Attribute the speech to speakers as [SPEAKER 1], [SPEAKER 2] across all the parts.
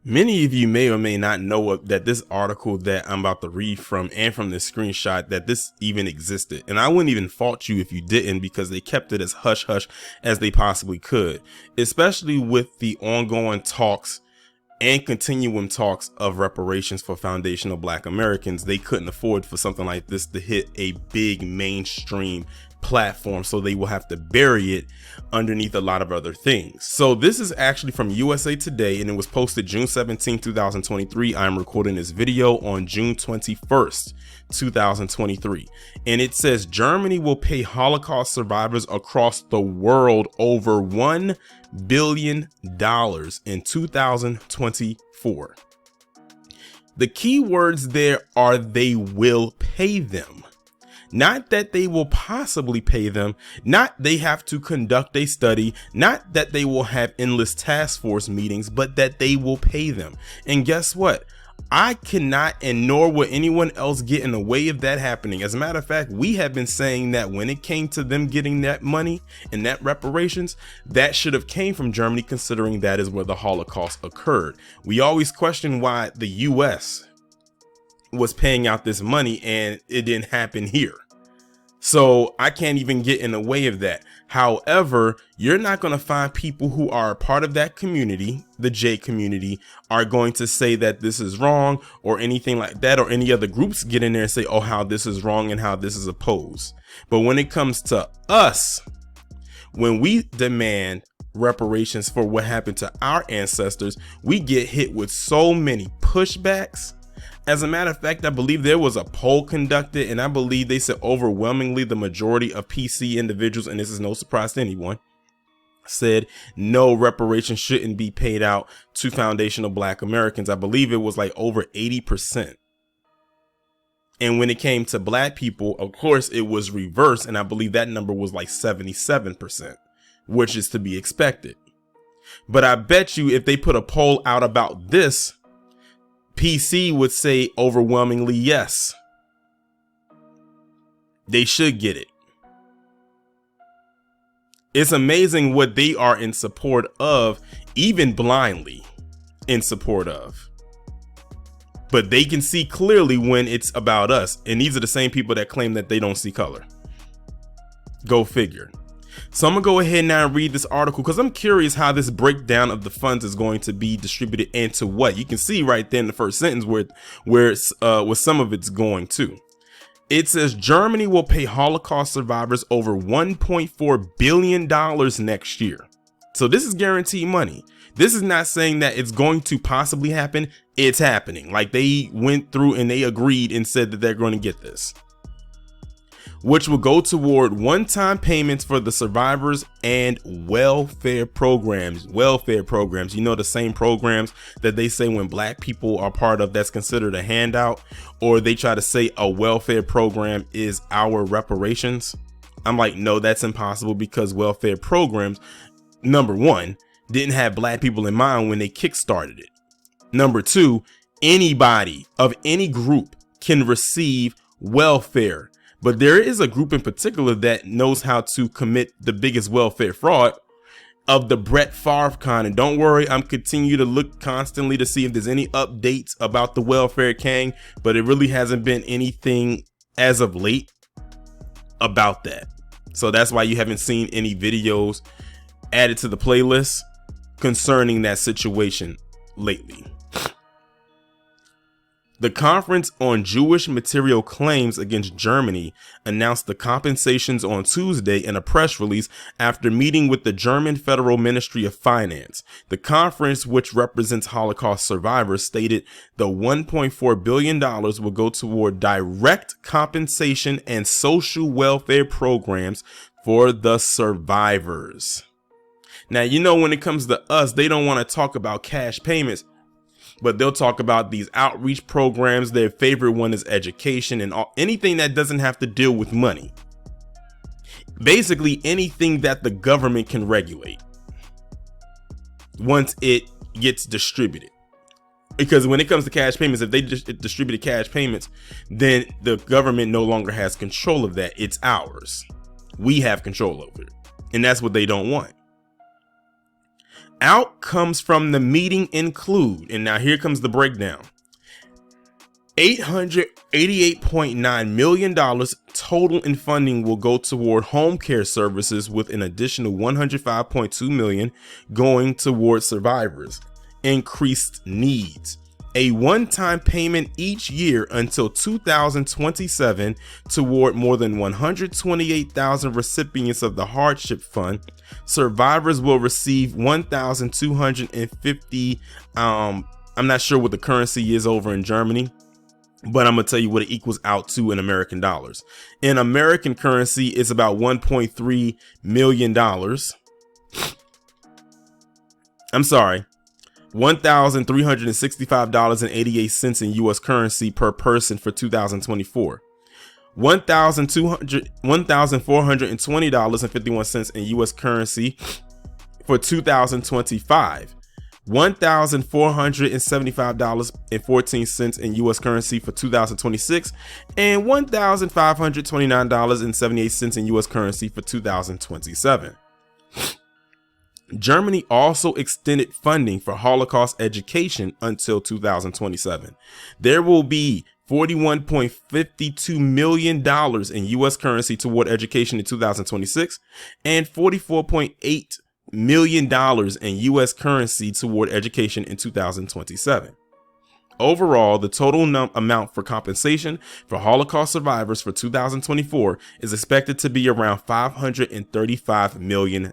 [SPEAKER 1] Many of you may or may not know that this article that I'm about to read from and from this screenshot, that this even existed. And I wouldn't even fault you if you didn't, because they kept it as hush hush as they possibly could, especially with the ongoing talks and continuum talks of reparations for foundational Black Americans. They couldn't afford for something like this to hit a big mainstream platform, so they will have to bury it underneath a lot of other things. So this is actually from USA Today, and it was posted June 17, 2023. I'm recording this video on June 21st, 2023, and it says Germany will pay Holocaust survivors across the world over $1 billion in 2024. The key words there are they will pay them. Not that they will possibly pay them, not they have to conduct a study, not that they will have endless task force meetings, but that they will pay them. And guess what? I cannot, and nor will anyone else, get in the way of that happening. As a matter of fact, we have been saying that when it came to them getting that money and that reparations, that should have came from Germany, considering that is where the Holocaust occurred. We always question why the US was paying out this money and it didn't happen here. So I can't even get in the way of that. However, you're not going to find people who are a part of that community, the J community, are going to say that this is wrong or anything like that, or any other groups get in there and say, oh, how this is wrong and how this is opposed. But when it comes to us, when we demand reparations for what happened to our ancestors, we get hit with so many pushbacks. As a matter of fact, I believe there was a poll conducted, and I believe they said overwhelmingly the majority of PC individuals, and this is no surprise to anyone, said no, reparations shouldn't be paid out to foundational Black Americans. I believe it was like over 80%. And when it came to Black people, of course, it was reversed, and I believe that number was like 77%, which is to be expected. But I bet you if they put a poll out about this, PC would say overwhelmingly yes. They should get it. It's amazing what they are in support of, even blindly in support of. But they can see clearly when it's about us. And these are the same people that claim that they don't see color. Go figure. So I'm gonna go ahead now and read this article because I'm curious how this breakdown of the funds is going to be distributed and to what. You can see right there in the first sentence where some of it's going to. It says Germany will pay Holocaust survivors over $1.4 billion next year. So this is guaranteed money. This is not saying that it's going to possibly happen. It's happening. Like they went through and they agreed and said that they're going to get this, which will go toward one-time payments for the survivors and welfare programs. You know, the same programs that they say when Black people are part of that's considered a handout, or they try to say a welfare program is our reparations. I'm like, no, that's impossible, because welfare programs, number one, didn't have Black people in mind when they kickstarted it. Number two, anybody of any group can receive welfare. But there is a group in particular that knows how to commit the biggest welfare fraud of the Brett Favre kind. And don't worry, I'm continue to look constantly to see if there's any updates about the welfare gang, but it really hasn't been anything as of late about that. So that's why you haven't seen any videos added to the playlist concerning that situation lately. The Conference on Jewish Material Claims against Germany announced the compensations on Tuesday in a press release after meeting with the German Federal Ministry of Finance. The conference, which represents Holocaust survivors, stated the $1.4 billion will go toward direct compensation and social welfare programs for the survivors. Now, you know, when it comes to us, they don't want to talk about cash payments, but they'll talk about these outreach programs. Their favorite one is education and anything that doesn't have to deal with money. Basically anything that the government can regulate once it gets distributed. Because when it comes to cash payments, if they just distributed cash payments, then the government no longer has control of that. It's ours. We have control over it. And that's what they don't want. Outcomes from the meeting include, and now here comes the breakdown, $888.9 million total in funding will go toward home care services, with an additional $105.2 million going toward survivors' increased needs. A one-time payment each year until 2027 toward more than 128,000 recipients of the hardship fund. Survivors will receive 1,250. I'm not sure what the currency is over in Germany, but I'm gonna tell you what it equals out to in American dollars. In American currency, it's about $1.3 million. I'm sorry, $1,365.88 in US currency per person for 2024. $1,420.51 in US currency for 2025. $1,475.14 in US currency for 2026, and $1,529.78 in US currency for 2027. Germany also extended funding for Holocaust education until 2027. There will be $41.52 million in US currency toward education in 2026, and $44.8 million in US currency toward education in 2027. Overall, the total amount for compensation for Holocaust survivors for 2024 is expected to be around $535 million.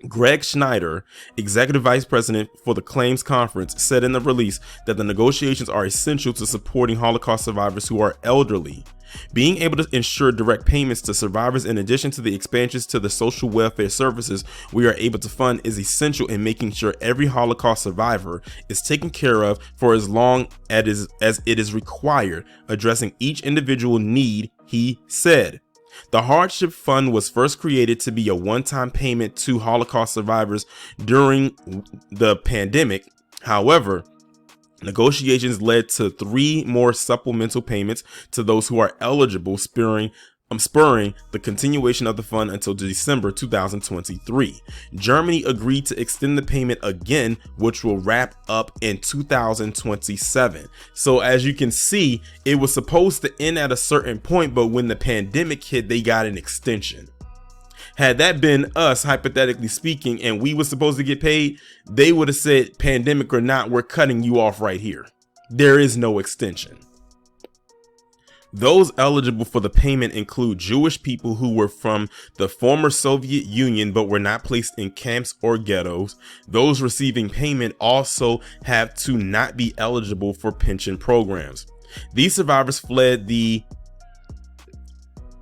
[SPEAKER 1] Greg Schneider, executive vice president for the Claims Conference, said in the release that the negotiations are essential to supporting Holocaust survivors who are elderly. Being able to ensure direct payments to survivors in addition to the expansions to the social welfare services we are able to fund is essential in making sure every Holocaust survivor is taken care of for as long as it is required, addressing each individual need, he said. The Hardship Fund was first created to be a one-time payment to Holocaust survivors during the pandemic. However, negotiations led to 3 more supplemental payments to those who are eligible, spurring the continuation of the fund until December 2023. Germany agreed to extend the payment again, which will wrap up in 2027. So as you can see, it was supposed to end at a certain point, but when the pandemic hit, they got an extension. Had that been us, hypothetically speaking, and we were supposed to get paid, they would have said, pandemic or not, we're cutting you off right here. There is no extension. Those eligible for the payment include Jewish people who were from the former Soviet Union but were not placed in camps or ghettos. Those receiving payment also have to not be eligible for pension programs. These survivors fled the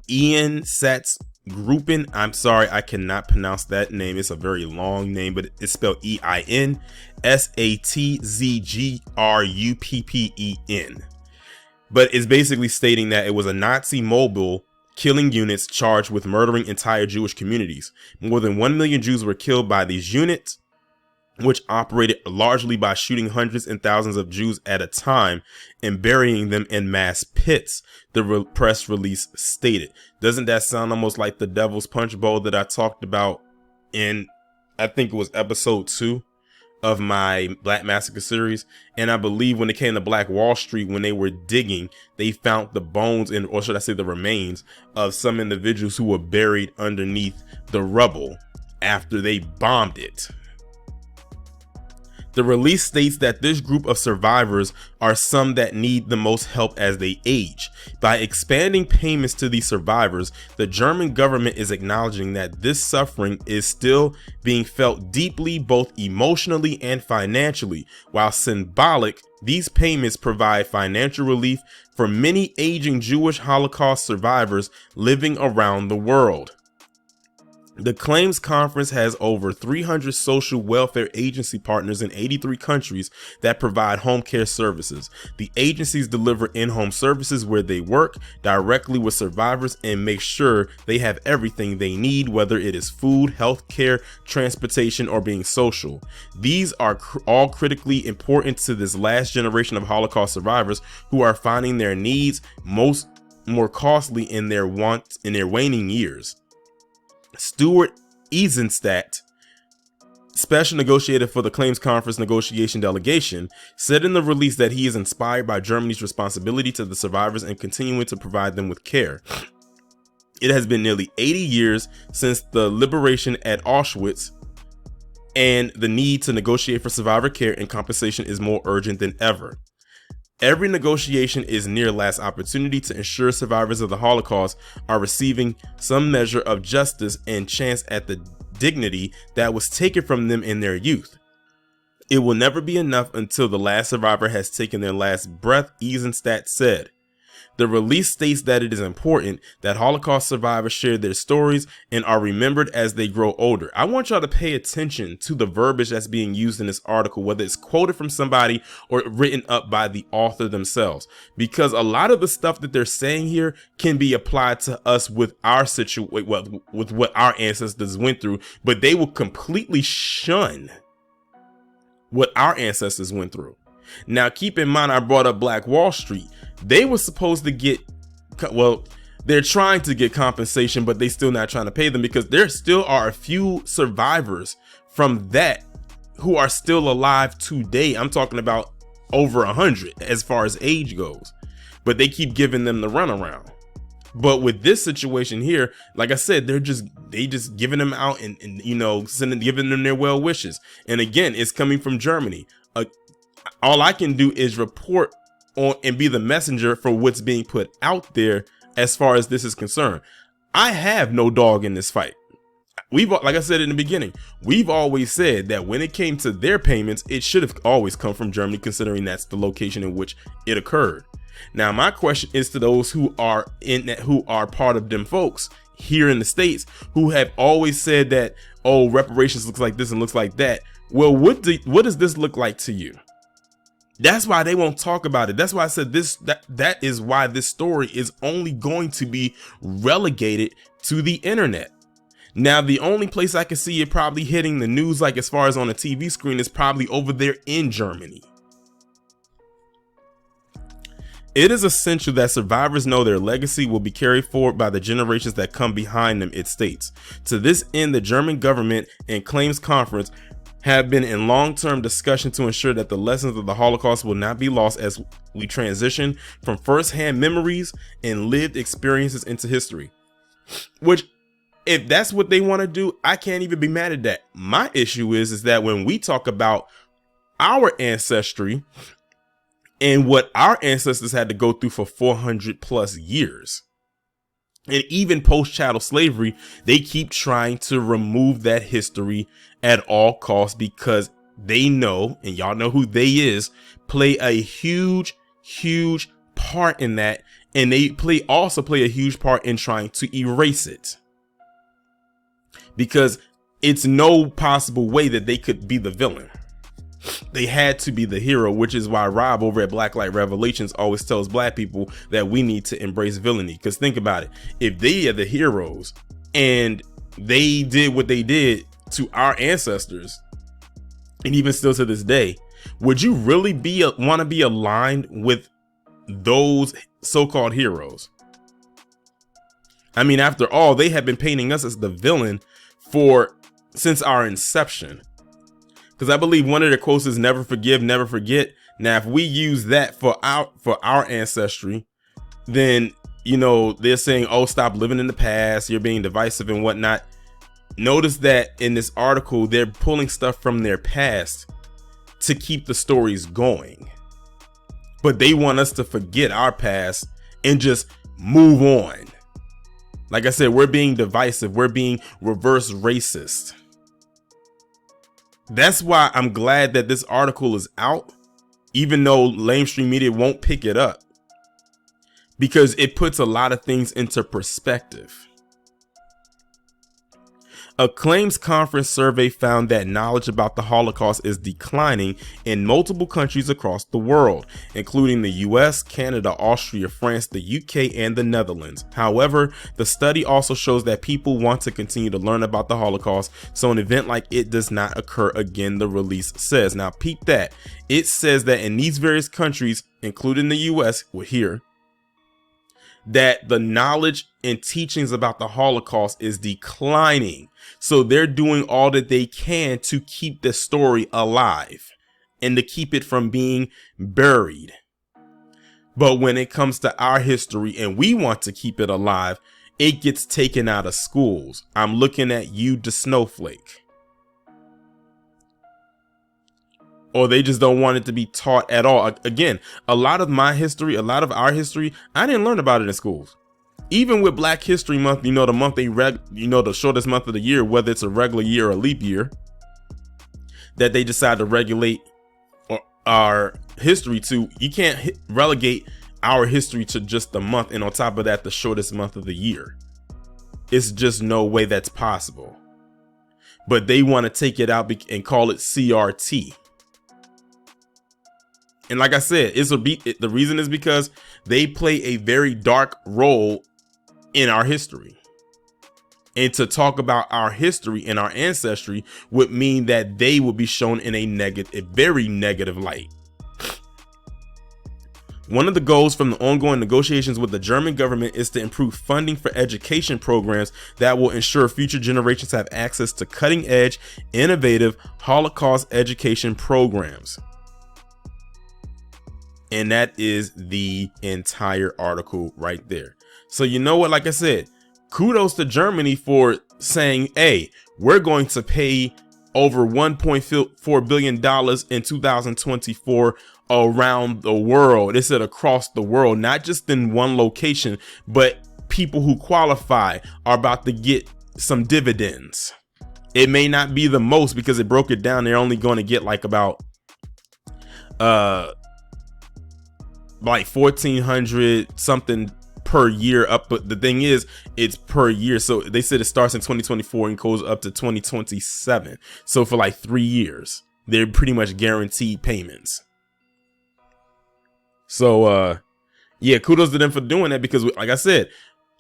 [SPEAKER 1] Einsatzgruppen. I'm sorry, I cannot pronounce that name. It's a very long name, but it's spelled Einsatzgruppen. But it's basically stating that it was a Nazi mobile killing units charged with murdering entire Jewish communities. More than 1 million Jews were killed by these units, which operated largely by shooting hundreds and thousands of Jews at a time and burying them in mass pits, the press release stated. Doesn't that sound almost like the Devil's Punch Bowl that I talked about in, I think it was episode 2 of my Black Massacre series? And I believe when it came to Black Wall Street, when they were digging, they found the bones, or should I say the remains, of some individuals who were buried underneath the rubble after they bombed it. The release states that this group of survivors are some that need the most help as they age. By expanding payments to these survivors, the German government is acknowledging that this suffering is still being felt deeply, both emotionally and financially. While symbolic, these payments provide financial relief for many aging Jewish Holocaust survivors living around the world. The Claims Conference has over 300 social welfare agency partners in 83 countries that provide home care services. The agencies deliver in-home services where they work directly with survivors and make sure they have everything they need, whether it is food, health care, transportation, or being social. These are all critically important to this last generation of Holocaust survivors who are finding their needs more costly in their waning years. Stuart Eisenstadt, special negotiator for the claims conference negotiation delegation, said in the release that he is inspired by Germany's responsibility to the survivors and continuing to provide them with care. It has been nearly 80 years since the liberation at Auschwitz, and the need to negotiate for survivor care and compensation is more urgent than ever. Every negotiation is near last opportunity to ensure survivors of the Holocaust are receiving some measure of justice and chance at the dignity that was taken from them in their youth. It will never be enough until the last survivor has taken their last breath, Eisenstadt said. The release states that it is important that Holocaust survivors share their stories and are remembered as they grow older. I want y'all to pay attention to the verbiage that's being used in this article, whether it's quoted from somebody or written up by the author themselves, because a lot of the stuff that they're saying here can be applied to us with our situation, with what our ancestors went through, but they will completely shun what our ancestors went through. Now, keep in mind, I brought up Black Wall Street. They were supposed to get, well, they're trying to get compensation, but they still not trying to pay them because there still are a few survivors from that who are still alive today. I'm talking about over 100 as far as age goes, but they keep giving them the runaround. But with this situation here, like I said, they just giving them out and you know, giving them their well wishes. And again, it's coming from Germany. All I can do is report on and be the messenger for what's being put out there as far as this is concerned. I have no dog in this fight. Like I said in the beginning, we've always said that when it came to their payments, it should have always come from Germany, considering that's the location in which it occurred. Now, my question is to those who are part of them folks here in the States who have always said that, oh, reparations looks like this and looks like that. Well, what does this look like to you? That's why they won't talk about it. That's why I said that is why this story is only going to be relegated to the internet. Now, the only place I can see it probably hitting the news, like as far as on a TV screen, is probably over there in Germany. It is essential that survivors know their legacy will be carried forward by the generations that come behind them, it states. To this end, the German government and claims conference have been in long-term discussion to ensure that the lessons of the Holocaust will not be lost as we transition from first-hand memories and lived experiences into history. Which, if that's what they want to do, I can't even be mad at that. My issue is that when we talk about our ancestry and what our ancestors had to go through for 400 plus years, and even post-chattel slavery, they keep trying to remove that history at all costs because they know, and y'all know who they is, play a huge part in that, and they also play a huge part in trying to erase it. Because it's no possible way that they could be the villain. They had to be the hero, which is why Rob over at Blacklight Revelations always tells black people that we need to embrace villainy. Because think about it. If they are the heroes and they did what they did to our ancestors, and even still to this day, would you really want to be aligned with those so-called heroes? I mean, after all, they have been painting us as the villain since our inception. Because I believe one of their quotes is never forgive, never forget. Now, if we use that for our ancestry, then, you know, they're saying, oh, stop living in the past. You're being divisive and whatnot. Notice that in this article, they're pulling stuff from their past to keep the stories going. But they want us to forget our past and just move on. Like I said, we're being divisive. We're being reverse racist. That's why I'm glad that this article is out, even though mainstream media won't pick it up, because it puts a lot of things into perspective. A claims conference survey found that knowledge about the Holocaust is declining in multiple countries across the world, including the US, Canada, Austria, France, the UK, and the Netherlands. However, the study also shows that people want to continue to learn about the Holocaust, so an event like it does not occur again, the release says. Now, peep that. It says that in these various countries, including the US, we're here, that the knowledge and teachings about the Holocaust is declining. So they're doing all that they can to keep the story alive and to keep it from being buried. But when it comes to our history and we want to keep it alive, it gets taken out of schools. I'm looking at you, the snowflake. Or they just don't want it to be taught at all. Again, a lot of my history, a lot of our history, I didn't learn about it in schools. Even with Black History Month, the month the shortest month of the year, whether it's a regular year or a leap year, that they decide to regulate our history to, you can't relegate our history to just the month, and on top of that, the shortest month of the year. It's just no way that's possible. But they want to take it out and call it CRT. And like I said, the reason is because they play a very dark role in our history. And to talk about our history and our ancestry would mean that they would be shown in a very negative light. One of the goals from the ongoing negotiations with the German government is to improve funding for education programs that will ensure future generations have access to cutting-edge, innovative Holocaust education programs. And that is the entire article right there. So you know what, like I said, kudos to Germany for saying, hey, we're going to pay over $1.4 billion in 2024 around the world. It said across the world, not just in one location, but people who qualify are about to get some dividends. It may not be the most because it broke it down. They're only going to get like about like 1,400 something per year up, but the thing is, it's per year. So they said it starts in 2024 and goes up to 2027. So for like 3 years, they're pretty much guaranteed payments. So yeah, kudos to them for doing that, because like I said,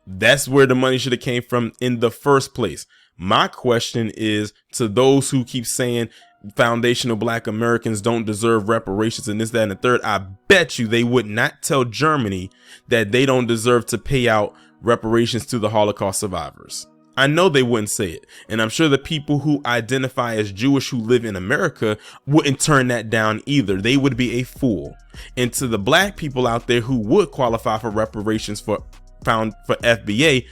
[SPEAKER 1] that's where the money should have came from in the first place. My question is to those who keep saying foundational Black Americans don't deserve reparations and this, that, and the third. I bet you they would not tell Germany that they don't deserve to pay out reparations to the Holocaust survivors. I know they wouldn't say it. And I'm sure the people who identify as Jewish who live in America wouldn't turn that down either. They would be a fool. And to the Black people out there who would qualify for reparations for FBA,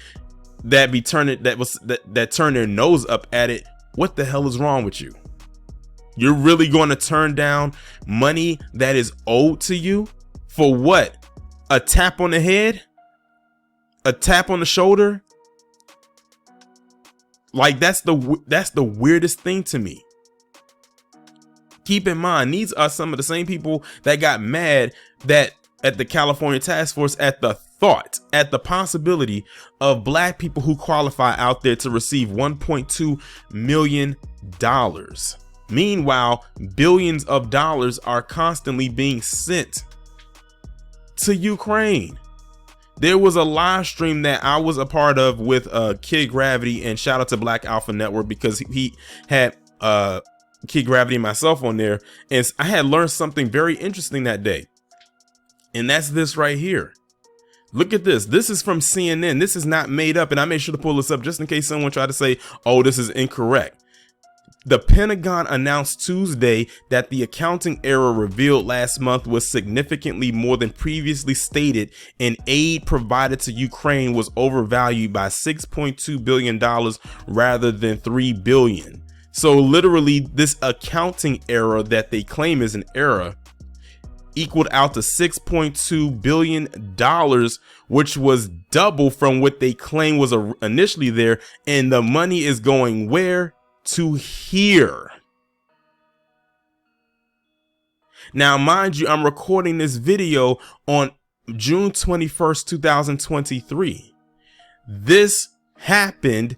[SPEAKER 1] that turn their nose up at it. What the hell is wrong with you? You're really going to turn down money that is owed to you for what? A tap on the head? A tap on the shoulder? Like that's the weirdest thing to me. Keep in mind, these are some of the same people that got mad that at the California task force at the possibility of Black people who qualify out there to receive $1.2 million. Meanwhile, billions of dollars are constantly being sent to Ukraine. There was a live stream that I was a part of with Kid Gravity, and shout out to Black Alpha Network because he had Kid Gravity and myself on there, and I had learned something very interesting that day. And that's this right here. Look at this. This is from CNN. This is not made up, and I made sure to pull this up just in case someone tried to say, oh, this is incorrect. The Pentagon announced Tuesday that the accounting error revealed last month was significantly more than previously stated, and aid provided to Ukraine was overvalued by $6.2 billion rather than $3 billion. So literally, this accounting error that they claim is an error equaled out to $6.2 billion, which was double from what they claim was initially there. And the money is going where? To here. Now, mind you, I'm recording this video on June 21st, 2023. This happened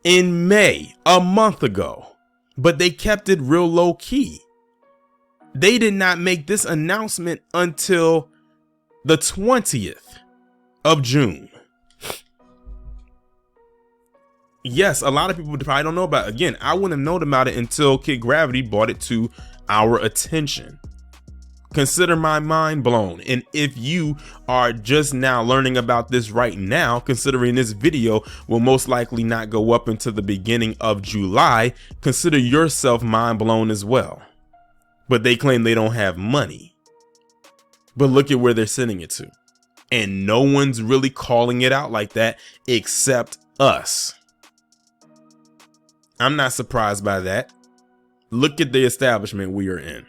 [SPEAKER 1] in May, a month ago, but they kept it real low key. They did not make this announcement until the 20th of June. Yes, a lot of people probably don't know about it. Again, I wouldn't have known about it until Kid Gravity brought it to our attention. Consider my mind blown. And if you are just now learning about this right now, considering this video will most likely not go up until the beginning of July, consider yourself mind blown as well. But they claim they don't have money. But look at where they're sending it to. And no one's really calling it out like that except us. I'm not surprised by that. Look at the establishment we are in.